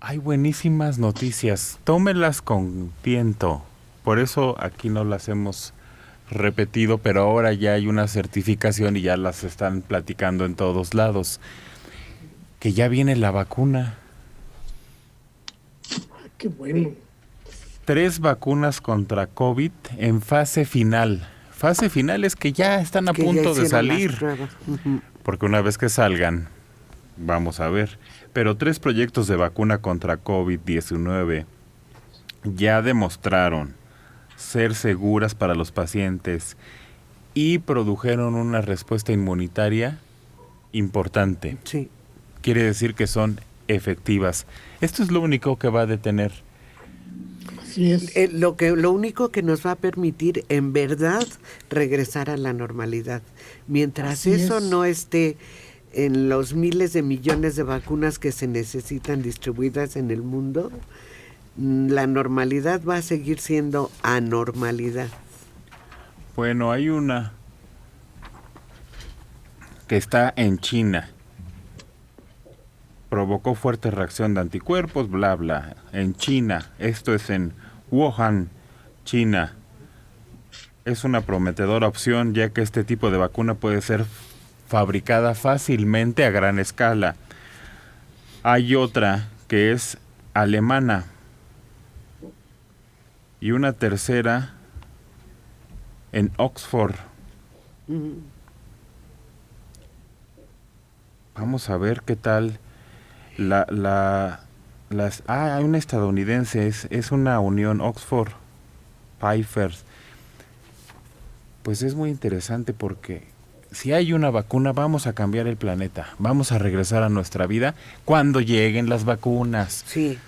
Hay buenísimas noticias. Tómelas con tiento. Por eso aquí no las hemos repetido, pero ahora ya hay una certificación y ya las están platicando en todos lados. Que ya viene la vacuna. Qué bueno. 3 vacunas contra COVID en fase final. Fase final es que ya están a Que ya punto de hicieron las salir. pruebas. Porque una vez que salgan, vamos a ver. Pero 3 proyectos de vacuna contra COVID-19 ya demostraron ser seguras para los pacientes y produjeron una respuesta inmunitaria importante. Sí. Quiere decir que son efectivas. Esto es lo único que va a detener. Así es. Lo único que nos va a permitir en verdad regresar a la normalidad. Mientras Así eso es. no esté en los miles de millones de vacunas que se necesitan distribuidas en el mundo, la normalidad va a seguir siendo anormalidad. Bueno, hay una que está en China. Provocó fuerte reacción de anticuerpos, bla, bla. En China, esto es en Wuhan, China. Es una prometedora opción ya que este tipo de vacuna puede ser fabricada fácilmente a gran escala. Hay otra que es alemana y una tercera en Oxford. Vamos a ver qué tal hay una estadounidense, es una unión Oxford Pfizer. Pues es muy interesante porque si hay una vacuna vamos a cambiar el planeta, vamos a regresar a nuestra vida cuando lleguen las vacunas. Sí.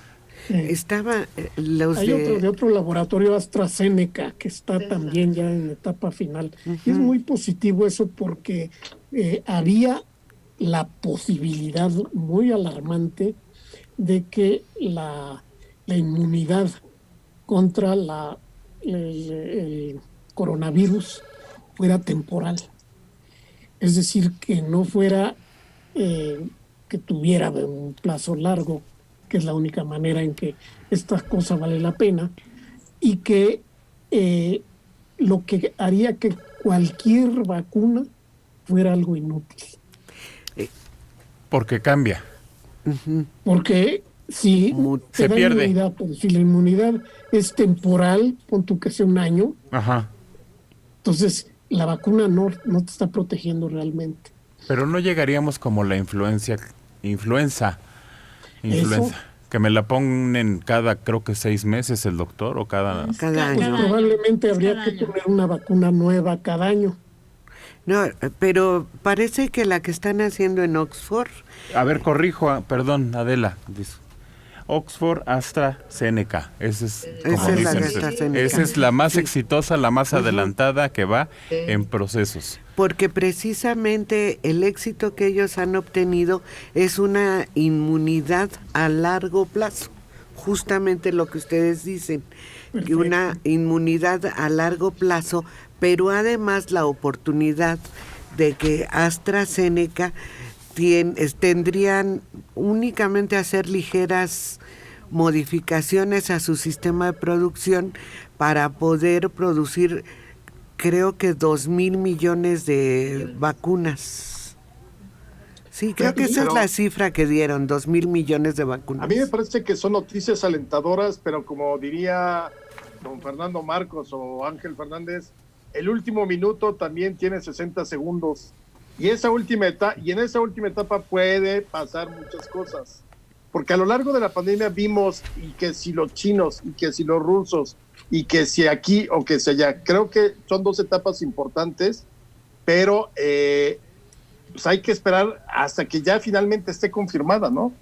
Estaba Hay otro de otro laboratorio, AstraZeneca, que está también ya en etapa final. Y es muy positivo eso porque había la posibilidad muy alarmante de que la inmunidad contra el coronavirus fuera temporal. Es decir, que no fuera que tuviera un plazo largo, que es la única manera en que esta cosa vale la pena, y que lo que haría que cualquier vacuna fuera algo inútil. Porque cambia. Porque si se da pierde. Inmunidad, pues, si la inmunidad es temporal, pon tú que sea un año, Ajá. entonces la vacuna no te está protegiendo realmente. Pero no llegaríamos como la influenza, Eso, que me la ponen creo que 6 meses el doctor o cada año. pues probablemente habría que poner una vacuna nueva cada año. No, pero parece que la que están haciendo en Oxford... A ver, corrijo, perdón, Adela. Oxford AstraZeneca. Esa es, como dicen, esa es la más exitosa, la más adelantada que va en procesos. Porque precisamente el éxito que ellos han obtenido es una inmunidad a largo plazo. Justamente lo que ustedes dicen, que una inmunidad a largo plazo, pero además la oportunidad de que AstraZeneca tendrían únicamente hacer ligeras modificaciones a su sistema de producción para poder producir, creo que 2,000 millones de vacunas. Sí, creo que esa es la cifra que dieron, 2,000 millones de vacunas. A mí me parece que son noticias alentadoras, pero como diría don Fernando Marcos o Ángel Fernández, el último minuto también tiene 60 segundos. Y en esa última etapa puede pasar muchas cosas. Porque a lo largo de la pandemia vimos y que si los chinos, y que si los rusos, y que si aquí o que si allá. Creo que son 2 etapas importantes, pero pues hay que esperar hasta que ya finalmente esté confirmada, ¿no?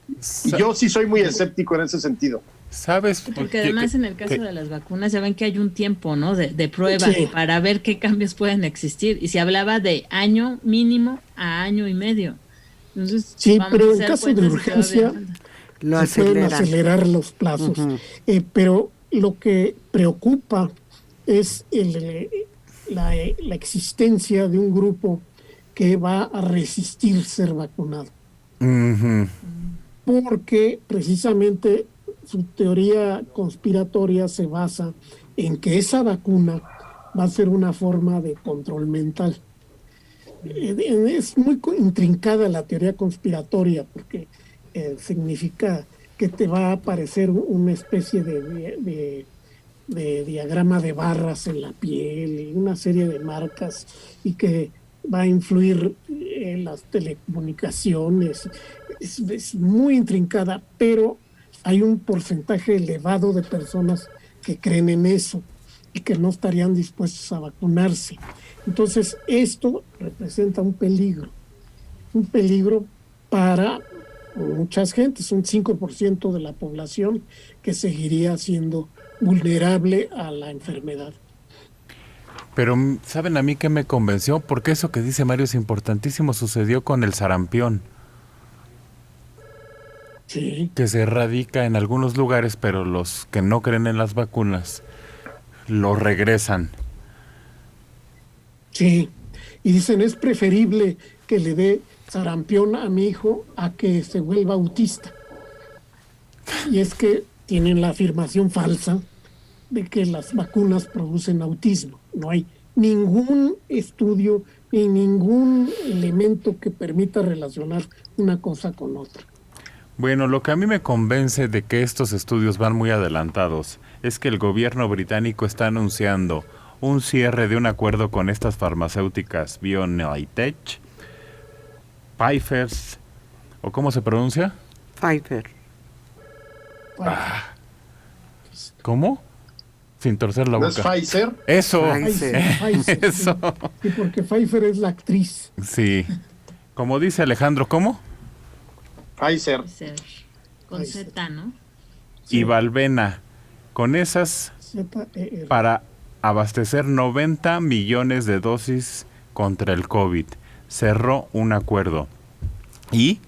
Y yo sí soy muy escéptico en ese sentido. ¿Sabes? Porque además en el caso de las vacunas ya ven que hay un tiempo, ¿no? De prueba para ver qué cambios pueden existir. Y se hablaba de año mínimo a año y medio. Entonces, sí, pero en caso de urgencia se pueden acelerar los plazos. Pero lo que preocupa es la existencia de un grupo que va a resistir ser vacunado. porque precisamente su teoría conspiratoria se basa en que esa vacuna va a ser una forma de control mental. Es muy intrincada la teoría conspiratoria porque significa que te va a aparecer una especie de diagrama de barras en la piel y una serie de marcas y que va a influir en las telecomunicaciones. Es muy intrincada, pero hay un porcentaje elevado de personas que creen en eso y que no estarían dispuestos a vacunarse. Entonces, esto representa un peligro para muchas gentes, un 5% de la población que seguiría siendo vulnerable a la enfermedad. Pero, ¿saben a mí qué me convenció? Porque eso que dice Mario es importantísimo, sucedió con el sarampión. Sí. Que se erradica en algunos lugares, pero los que no creen en las vacunas lo regresan. Sí, y dicen es preferible que le dé sarampión a mi hijo a que se vuelva autista. Y es que tienen la afirmación falsa de que las vacunas producen autismo. No hay ningún estudio ni ningún elemento que permita relacionar una cosa con otra. Bueno, lo que a mí me convence de que estos estudios van muy adelantados es que el gobierno británico está anunciando un cierre de un acuerdo con estas farmacéuticas BioNTech, Pfizer, ¿o cómo se pronuncia? Pfizer. ¿Cómo? Sin torcer la ¿No boca. es Pfizer? Eso. Pfizer, Eso. Sí, porque Pfizer es la actriz. Sí. Como dice Alejandro, ¿cómo? Pfizer. Con Z, ¿no? Y Valvena. Con esas Z-E-R. para abastecer 90 millones de dosis contra el COVID. Cerró un acuerdo. Y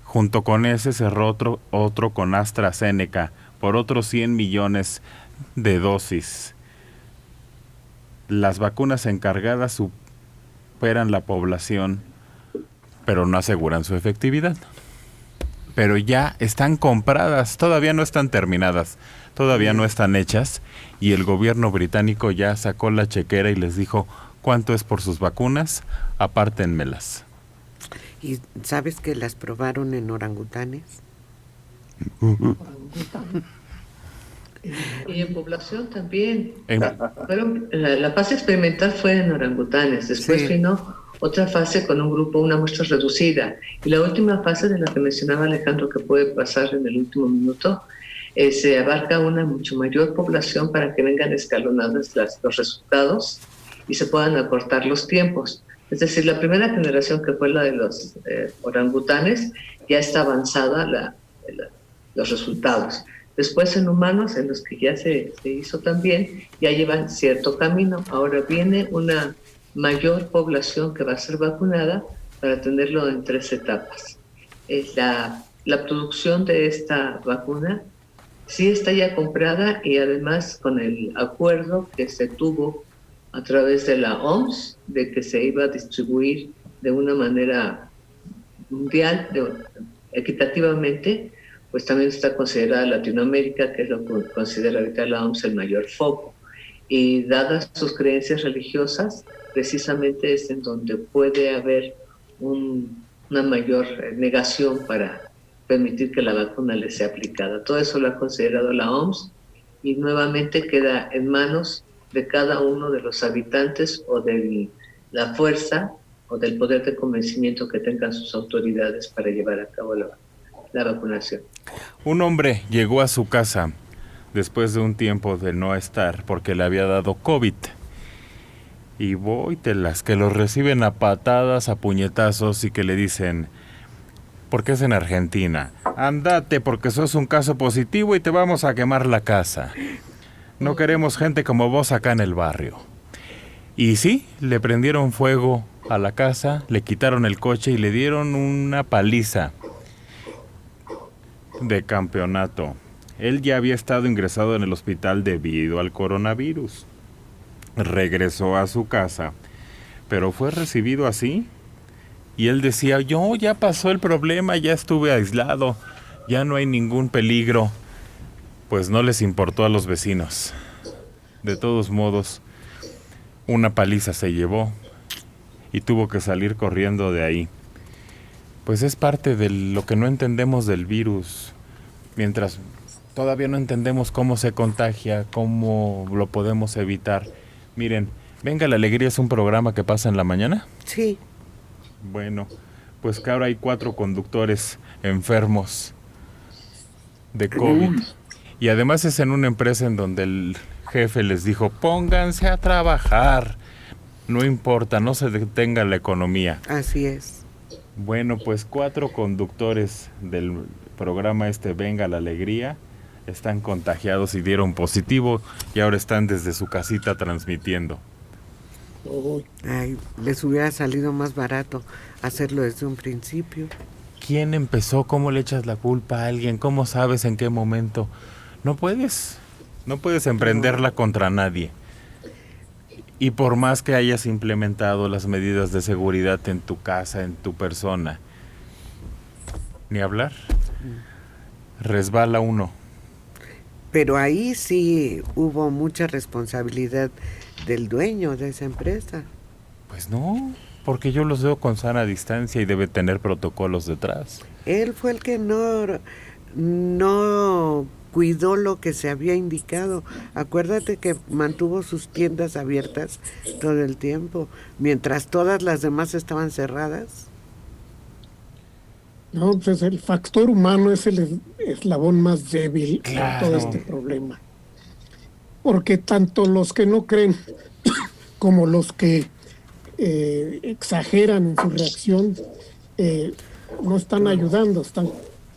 junto con ese cerró otro con AstraZeneca por otros 100 millones de dosis. Las vacunas encargadas superan la población, pero no aseguran su efectividad. Pero ya están compradas, todavía no están terminadas, todavía no están hechas, y el gobierno británico ya sacó la chequera y les dijo, ¿cuánto es por sus vacunas? Apártenmelas. ¿Y sabes que las probaron en orangutanes? Y en población también. En- La fase experimental fue en orangutanes, después Sí. vino otra fase con un grupo, una muestra reducida, y la última fase de la que mencionaba Alejandro, que puede pasar en el último minuto, se abarca una mucho mayor población para que vengan escalonados los resultados y se puedan acortar los tiempos. Es decir, la primera generación, que fue la de los orangutanes, ya está avanzada los resultados. Después en humanos, en los que ya se hizo también, ya llevan cierto camino. Ahora viene una mayor población que va a ser vacunada para tenerlo en 3 etapas. La producción de esta vacuna sí está ya comprada, y además con el acuerdo que se tuvo a través de la OMS de que se iba a distribuir de una manera mundial, equitativamente, pues también está considerada Latinoamérica, que es lo que considera ahorita la OMS el mayor foco. Y dadas sus creencias religiosas, precisamente es en donde puede haber una mayor negación para permitir que la vacuna le sea aplicada. Todo eso lo ha considerado la OMS, y nuevamente queda en manos de cada uno de los habitantes o de la fuerza o del poder de convencimiento que tengan sus autoridades para llevar a cabo la vacunación. Un hombre llegó a su casa después de un tiempo de no estar porque le había dado COVID. Y las que los reciben a patadas, a puñetazos, y que le dicen, porque es en Argentina, andate porque sos un caso positivo y te vamos a quemar la casa. No queremos gente como vos acá en el barrio. Y sí, le prendieron fuego a la casa, le quitaron el coche y le dieron una paliza de campeonato. Él ya había estado ingresado en el hospital debido al coronavirus. Regresó a su casa, pero fue recibido así. Y él decía, yo ya pasó el problema, ya estuve aislado. ya no hay ningún peligro, pues no les importó a los vecinos. De todos modos, una paliza se llevó y tuvo que salir corriendo de ahí. Pues es parte de lo que no entendemos del virus. Mientras todavía no entendemos cómo se contagia, cómo lo podemos evitar. Miren, Venga la Alegría es un programa que pasa en la mañana. Sí. Bueno, pues que ahora hay 4 conductores enfermos de COVID. Y además es en una empresa en donde el jefe les dijo, pónganse a trabajar. No importa, no se detenga la economía. Así es. Bueno, pues 4 conductores del programa Venga la Alegría están contagiados y dieron positivo y ahora están desde su casita transmitiendo. Ay, les hubiera salido más barato hacerlo desde un principio. ¿Quién empezó? ¿Cómo le echas la culpa a alguien? ¿Cómo sabes en qué momento? No puedes emprenderla contra nadie. Y por más que hayas implementado las medidas de seguridad en tu casa, en tu persona, ni hablar, resbala uno. Pero ahí sí hubo mucha responsabilidad del dueño de esa empresa. Pues no, porque yo los veo con sana distancia y debe tener protocolos detrás. Él fue el que no cuidó lo que se había indicado. Acuérdate que mantuvo sus tiendas abiertas todo el tiempo, mientras todas las demás estaban cerradas. No, pues el factor humano es el eslabón más débil en todo este problema. Porque tanto los que no creen como los que exageran en su reacción no están ayudando, están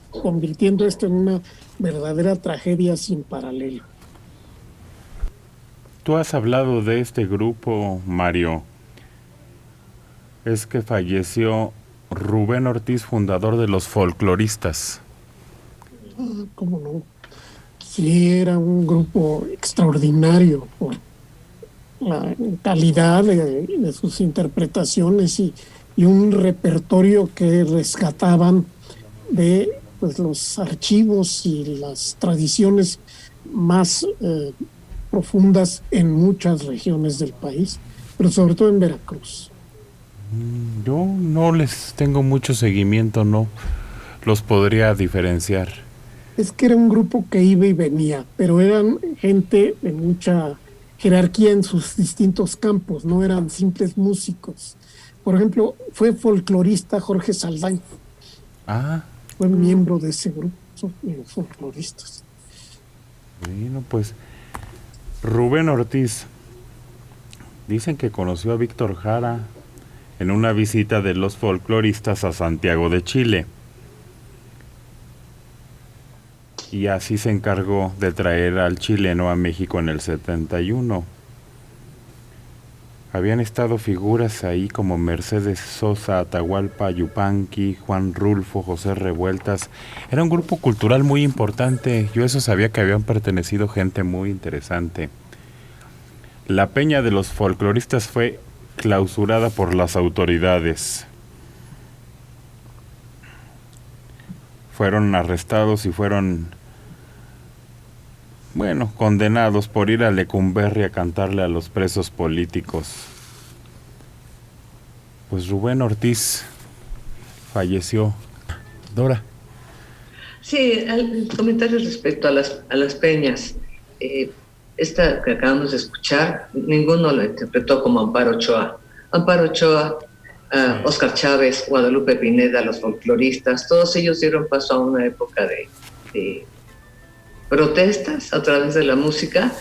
convirtiendo esto en una verdadera tragedia sin paralelo. Tú has hablado de este grupo, Mario. Es que falleció Rubén Ortiz, fundador de los Folcloristas. ¿Cómo no? Sí, era un grupo extraordinario por la calidad de sus interpretaciones y un repertorio que rescataban de pues, los archivos y las tradiciones más profundas en muchas regiones del país, pero sobre todo en Veracruz. Yo no les tengo mucho seguimiento, no los podría diferenciar. Es que era un grupo que iba y venía, pero eran gente de mucha jerarquía en sus distintos campos, no eran simples músicos. Por ejemplo, fue folclorista Jorge Saldaña. Fue miembro de ese grupo, son los folcloristas. Bueno, pues Rubén Ortiz, dicen que conoció a Víctor Jara en una visita de los folcloristas a Santiago de Chile. Y así se encargó de traer al chileno a México en el 71. Habían estado figuras ahí como Mercedes Sosa, Atahualpa Yupanqui, Juan Rulfo, José Revueltas. Era un grupo cultural muy importante. Yo eso sabía que habían pertenecido gente muy interesante. La peña de los folcloristas fue clausurada por las autoridades. Fueron arrestados y fueron, condenados por ir a Lecumberri a cantarle a los presos políticos. Pues Rubén Ortiz falleció. Dora. Sí, el comentario respecto a las peñas. Esta que acabamos de escuchar, ninguno la interpretó como Amparo Ochoa. Amparo Ochoa, Óscar Chávez, Guadalupe Pineda, los folcloristas, todos ellos dieron paso a una época de protestas a través de la música,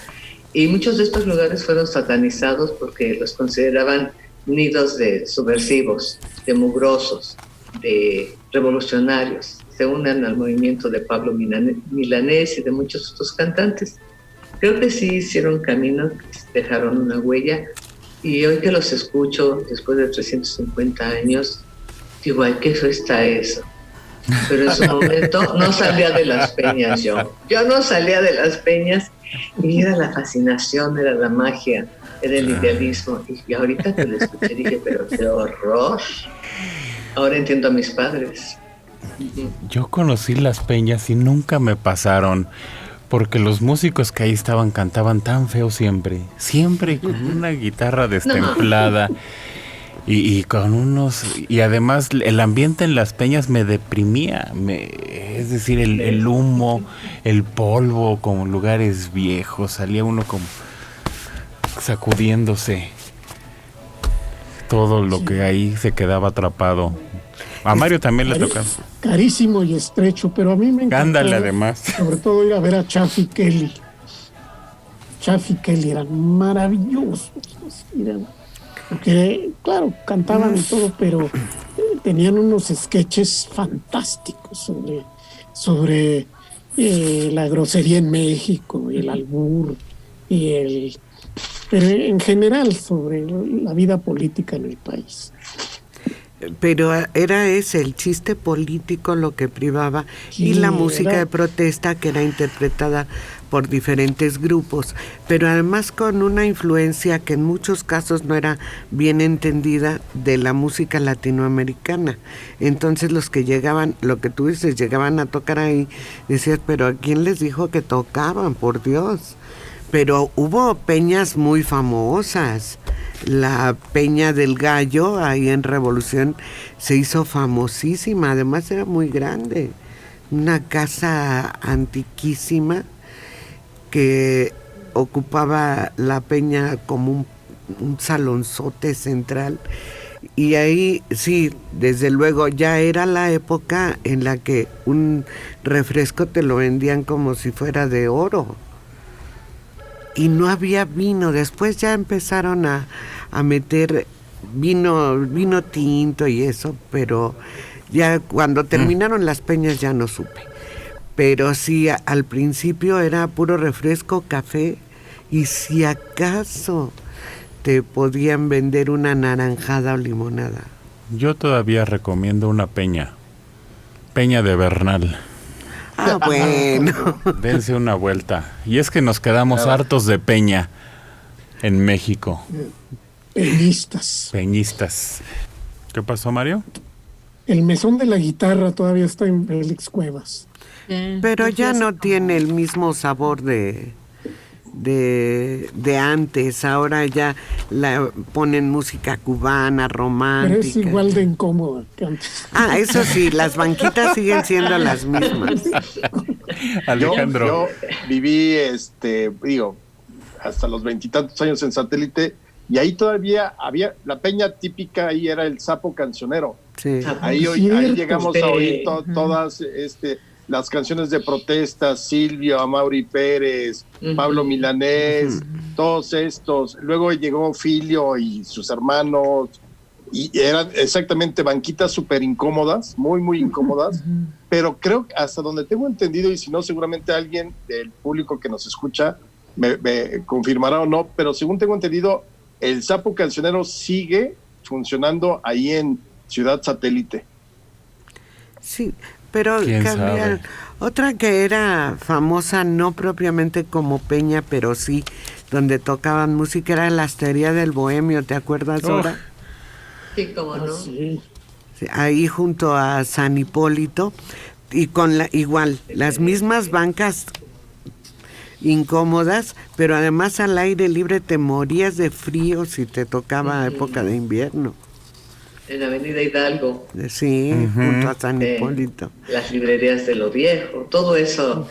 y muchos de estos lugares fueron satanizados porque los consideraban nidos de subversivos, de mugrosos, de revolucionarios. Se unen al movimiento de Pablo Milanés y de muchos otros cantantes. Creo que sí hicieron camino, dejaron una huella, y hoy que los escucho, después de 350 años, digo, ay, qué feo está eso. Pero en su momento no salía de las peñas yo. Yo no salía de las peñas, y era la fascinación, era la magia, era el idealismo. Y ahorita que lo escuché dije, pero qué horror. Ahora entiendo a mis padres. Yo conocí las peñas y nunca me pasaron, porque los músicos que ahí estaban cantaban tan feo siempre con una guitarra destemplada y con y además el ambiente en las peñas me deprimía, es decir, el humo, el polvo, como lugares viejos, salía uno como sacudiéndose, todo lo que ahí se quedaba atrapado. A Mario también le tocaba. Carísimo y estrecho, pero a mí me encantó. Ándale, además. Sobre todo ir a ver a Chaffee Kelly. Chaffee Kelly eran maravillosos. Porque, claro, cantaban y todo, pero tenían unos sketches fantásticos sobre la grosería en México, el albur, pero en general sobre la vida política en el país. Pero era ese, el chiste político lo que privaba, sí, y la música de protesta que era interpretada por diferentes grupos, pero además con una influencia que en muchos casos no era bien entendida de la música latinoamericana. Entonces los que llegaban, lo que tú dices, llegaban a tocar ahí, decías, pero ¿a quién les dijo que tocaban? Por Dios. Pero hubo peñas muy famosas. La Peña del Gallo, ahí en Revolución, se hizo famosísima. Además era muy grande. Una casa antiquísima que ocupaba la peña como un salonzote central. Y ahí, sí, desde luego, ya era la época en la que un refresco te lo vendían como si fuera de oro. Y no había vino. Después ya empezaron a meter vino tinto y eso, pero ya cuando terminaron las peñas ya no supe. Pero sí, al principio era puro refresco, café, y si acaso te podían vender una naranjada o limonada. Yo todavía recomiendo una peña de Bernal. Ah, bueno. Dense una vuelta. Y es que nos quedamos hartos de peña en México. Peñistas. ¿Qué pasó, Mario? El mesón de la guitarra todavía está en Félix Cuevas. Pero ya no tiene el mismo sabor de antes. Ahora ya la ponen música cubana, romántica. Pero es igual de incómoda que antes. Ah, eso sí, las banquitas siguen siendo las mismas. Alejandro. Yo viví, hasta los 20 y tantos años en Satélite, y ahí todavía había, la peña típica ahí era el Sapo Cancionero. Sí. Ahí llegamos a oír todas las canciones de protesta, Silvio, Amaury Pérez, Pablo Milanés, todos estos. Luego llegó Filio y sus hermanos, y eran exactamente banquitas súper incómodas, muy, muy incómodas, pero creo que hasta donde tengo entendido, y si no, seguramente alguien del público que nos escucha me confirmará o no, pero según tengo entendido, el Sapo Cancionero sigue funcionando ahí en Ciudad Satélite. Sí, pero cambiaron. Otra que era famosa, no propiamente como peña, pero sí, donde tocaban música, era la Hostería del Bohemio, ¿te acuerdas, Dora? Sí, cómo no. Sí. Sí, ahí junto a San Hipólito, y con igual, las mismas bancas incómodas, pero además al aire libre te morías de frío si te tocaba época de invierno. En la Avenida Hidalgo. Sí, junto a San Hipólito. Las librerías de lo viejo, todo eso,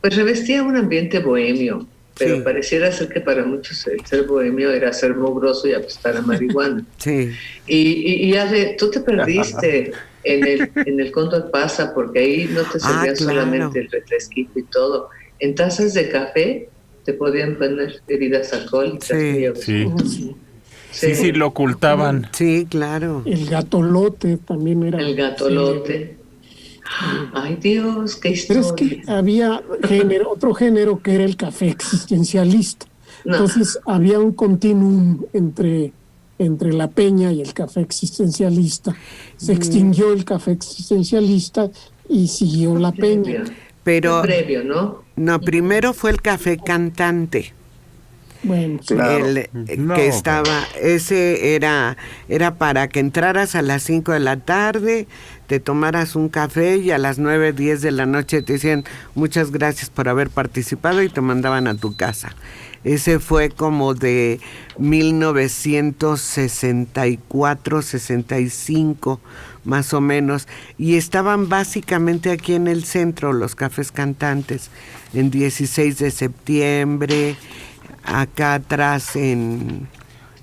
pues revestía un ambiente bohemio, pero pareciera ser que para muchos el ser bohemio era ser mugroso y apestar a marihuana. Sí. Y tú te perdiste en el Cóndor Pasa, porque ahí no te servían solamente el refresquito y todo. En tazas de café te podían poner bebidas alcohólicas. Sí, lo ocultaban. Sí, claro. El gatolote también era. El gatolote. Ay, Dios, qué historia. Pero es que había otro género que era el café existencialista. Entonces había un continuum entre la peña y el café existencialista. Se extinguió el café existencialista y siguió la peña. Pero previo, ¿no? No, primero fue el café cantante. Bueno, sí. Claro. No, Que estaba, ese era para que entraras a las 5 de la tarde, te tomaras un café y a las 9, 10 de la noche te decían muchas gracias por haber participado y te mandaban a tu casa. Ese fue como de 1964, 65 más o menos, y estaban básicamente aquí en el centro los cafés cantantes, en 16 de septiembre, acá atrás en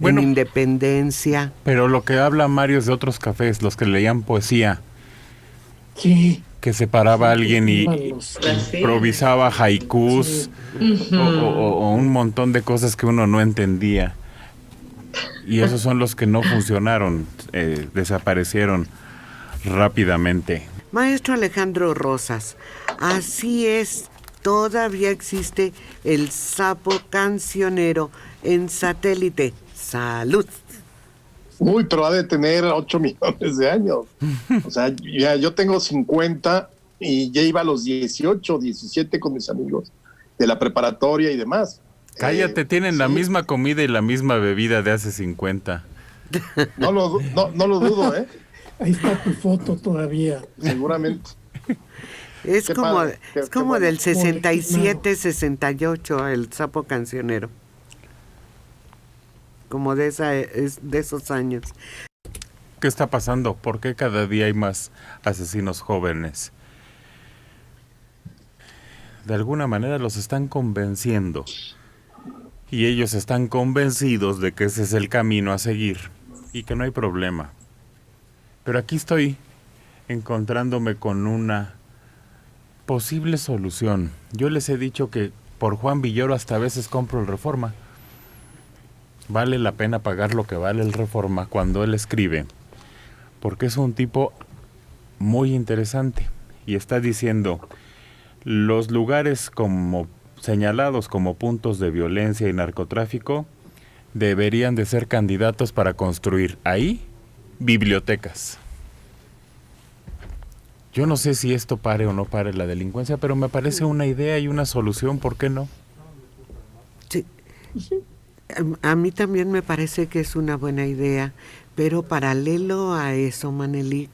Independencia. Pero lo que habla Mario es de otros cafés, los que leían poesía, Sí. que se paraba alguien y Malos. improvisaba haikus o un montón de cosas que uno no entendía. Y esos son los que no funcionaron, desaparecieron rápidamente. Maestro Alejandro Rosas, así es, todavía existe el sapo cancionero en satélite. ¡Salud! Uy, pero ha de tener 8 millones de años. O sea, ya yo tengo 50 y ya iba a los 18, 17 con mis amigos de la preparatoria y demás. Cállate, tienen la sí. misma comida y la misma bebida de hace 50. No lo dudo, ¿eh? Ahí está tu foto todavía. Seguramente. Es Qué como, padre, es qué como bueno. del 67, 68, el sapo cancionero. Como de esos años. ¿Qué está pasando? ¿Por qué cada día hay más asesinos jóvenes? De alguna manera los están convenciendo. Y ellos están convencidos de que ese es el camino a seguir. Y que no hay problema. Pero aquí estoy encontrándome con una posible solución. Yo les he dicho que por Juan Villoro hasta a veces compro el Reforma. Vale la pena pagar lo que vale el Reforma cuando él escribe, porque es un tipo muy interesante y está diciendo los lugares como señalados como puntos de violencia y narcotráfico deberían de ser candidatos para construir ahí bibliotecas. Yo no sé si esto pare o no pare la delincuencia, pero me parece una idea y una solución, ¿por qué no? Sí. A mí también me parece que es una buena idea, pero paralelo a eso, Manelik,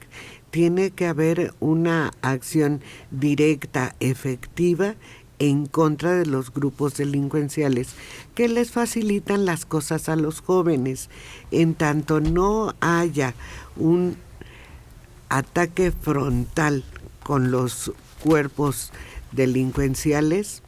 tiene que haber una acción directa, efectiva, en contra de los grupos delincuenciales que les facilitan las cosas a los jóvenes. En tanto no haya un ataque frontal con los cuerpos delincuenciales,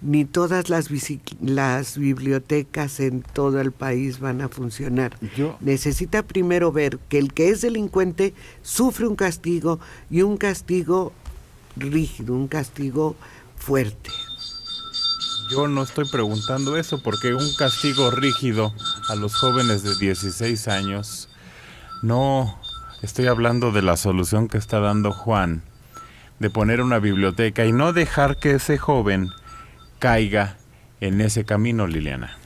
ni todas las bibliotecas en todo el país van a funcionar. Necesita primero ver que el que es delincuente sufre un castigo, y un castigo rígido, un castigo fuerte. Yo no estoy preguntando eso, porque un castigo rígido a los jóvenes de 16 años, no estoy hablando de la solución que está dando Juan, de poner una biblioteca y no dejar que ese joven caiga en ese camino, Liliana.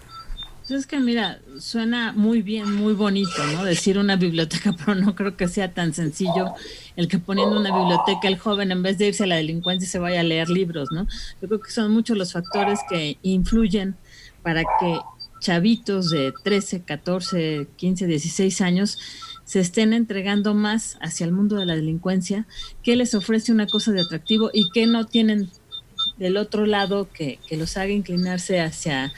Es que mira, suena muy bien, muy bonito, ¿no? Decir una biblioteca, pero no creo que sea tan sencillo el que poniendo una biblioteca el joven, en vez de irse a la delincuencia, se vaya a leer libros, ¿no? Yo creo que son muchos los factores que influyen para que chavitos de 13, 14, 15, 16 años se estén entregando más hacia el mundo de la delincuencia, que les ofrece una cosa de atractivo y que no tienen del otro lado que los haga inclinarse hacia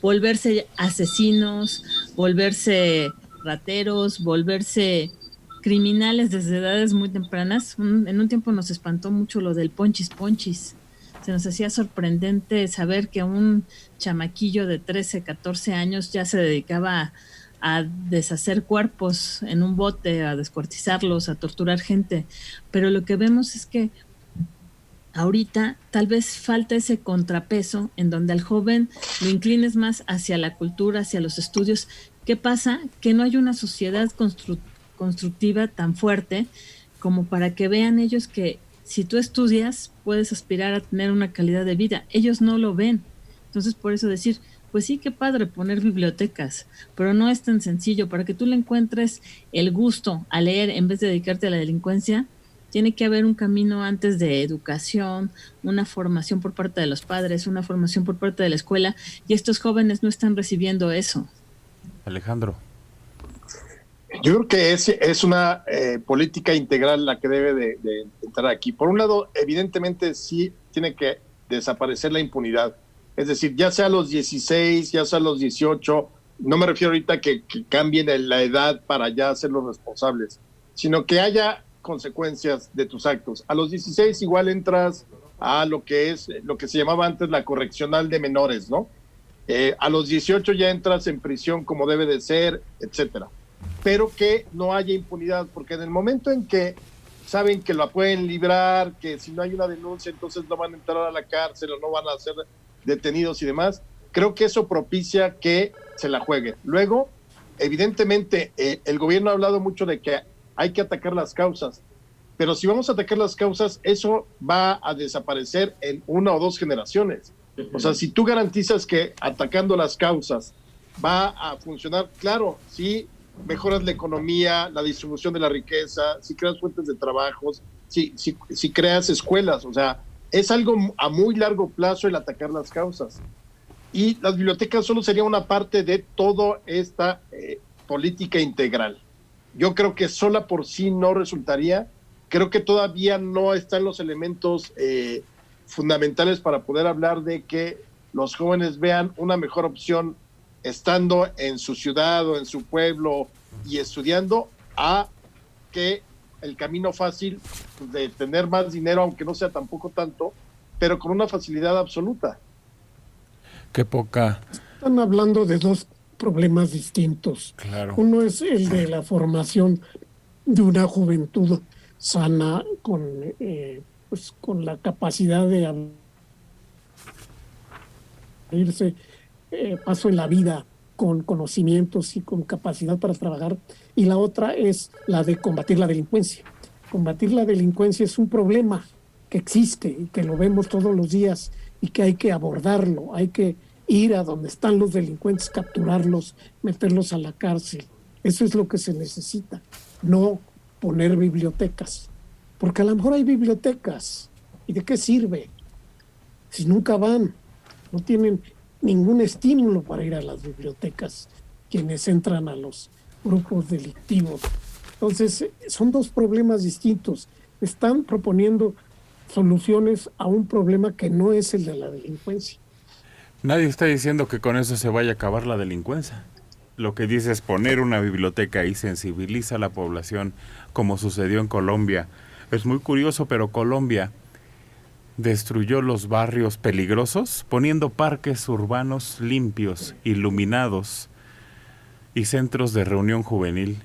volverse asesinos, volverse rateros, volverse criminales desde edades muy tempranas. En un tiempo nos espantó mucho lo del ponchis ponchis. Se nos hacía sorprendente saber que un chamaquillo de 13, 14 años ya se dedicaba a deshacer cuerpos en un bote, a descuartizarlos, a torturar gente. Pero lo que vemos es que ahorita tal vez falta ese contrapeso en donde al joven lo inclines más hacia la cultura, hacia los estudios. ¿Qué pasa? Que no hay una sociedad constructiva tan fuerte como para que vean ellos que si tú estudias puedes aspirar a tener una calidad de vida. Ellos no lo ven. Entonces por eso decir, pues sí, qué padre poner bibliotecas, pero no es tan sencillo. Para que tú le encuentres el gusto a leer en vez de dedicarte a la delincuencia, Tiene que haber un camino antes de educación, una formación por parte de los padres, una formación por parte de la escuela, y estos jóvenes no están recibiendo eso. Alejandro. Yo creo que es una política integral la que debe de entrar aquí. Por un lado, evidentemente sí tiene que desaparecer la impunidad. Es decir, ya sea a los 16, ya sea a los 18, no me refiero ahorita que cambien la edad para ya hacerlos responsables, sino que haya consecuencias de tus actos. A los 16 igual entras a lo que se llamaba antes la correccional de menores, ¿no? A los 18 ya entras en prisión como debe de ser, etcétera. Pero que no haya impunidad, porque en el momento en que saben que la pueden librar, que si no hay una denuncia entonces no van a entrar a la cárcel o no van a ser detenidos y demás, creo que eso propicia que se la juegue. Luego, evidentemente, el gobierno ha hablado mucho de que hay que atacar las causas, pero si vamos a atacar las causas, eso va a desaparecer en 1 o 2 generaciones. O sea, si tú garantizas que atacando las causas va a funcionar, claro, sí, mejoras la economía, la distribución de la riqueza, si creas fuentes de trabajos, si creas escuelas, o sea, es algo a muy largo plazo el atacar las causas. Y las bibliotecas solo sería una parte de toda esta política integral. Yo creo que sola por sí no resultaría, creo que todavía no están los elementos fundamentales para poder hablar de que los jóvenes vean una mejor opción estando en su ciudad o en su pueblo y estudiando, a que el camino fácil de tener más dinero, aunque no sea tampoco tanto, pero con una facilidad absoluta. Qué poca. Están hablando de 2 problemas distintos. Claro. Uno es el de la formación de una juventud sana con la capacidad de abrirse paso en la vida, con conocimientos y con capacidad para trabajar, y la otra es la de combatir la delincuencia. Combatir la delincuencia es un problema que existe y que lo vemos todos los días y que hay que abordarlo, hay que ir a donde están los delincuentes, capturarlos, meterlos a la cárcel. Eso es lo que se necesita, no poner bibliotecas, porque a lo mejor hay bibliotecas, ¿y de qué sirve? Si nunca van, no tienen ningún estímulo para ir a las bibliotecas quienes entran a los grupos delictivos. Entonces, son 2 problemas distintos. Están proponiendo soluciones a un problema que no es el de la delincuencia. Nadie está diciendo que con eso se vaya a acabar la delincuencia. Lo que dice es poner una biblioteca y sensibiliza a la población, como sucedió en Colombia. Es muy curioso, pero Colombia destruyó los barrios peligrosos poniendo parques urbanos limpios, iluminados y centros de reunión juvenil.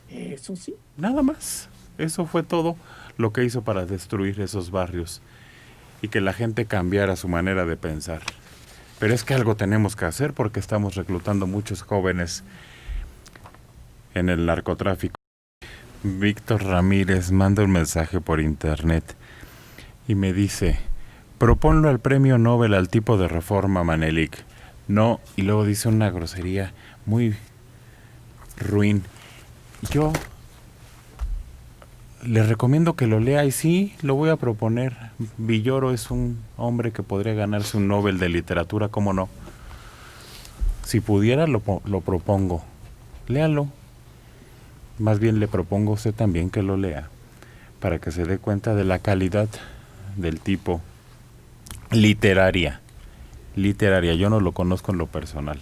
Eso sí. Nada más. Eso fue todo lo que hizo para destruir esos barrios y que la gente cambiara su manera de pensar. Pero es que algo tenemos que hacer porque estamos reclutando muchos jóvenes en el narcotráfico. Víctor Ramírez manda un mensaje por internet y me dice: proponlo al premio Nobel al tipo de reforma, Manelik. No, y luego dice una grosería muy ruin. Yo le recomiendo que lo lea y sí, lo voy a proponer. Villoro es un hombre que podría ganarse un Nobel de literatura, ¿cómo no? Si pudiera, lo propongo. Léalo. Más bien le propongo a usted también que lo lea, para que se dé cuenta de la calidad del tipo literaria. Yo no lo conozco en lo personal.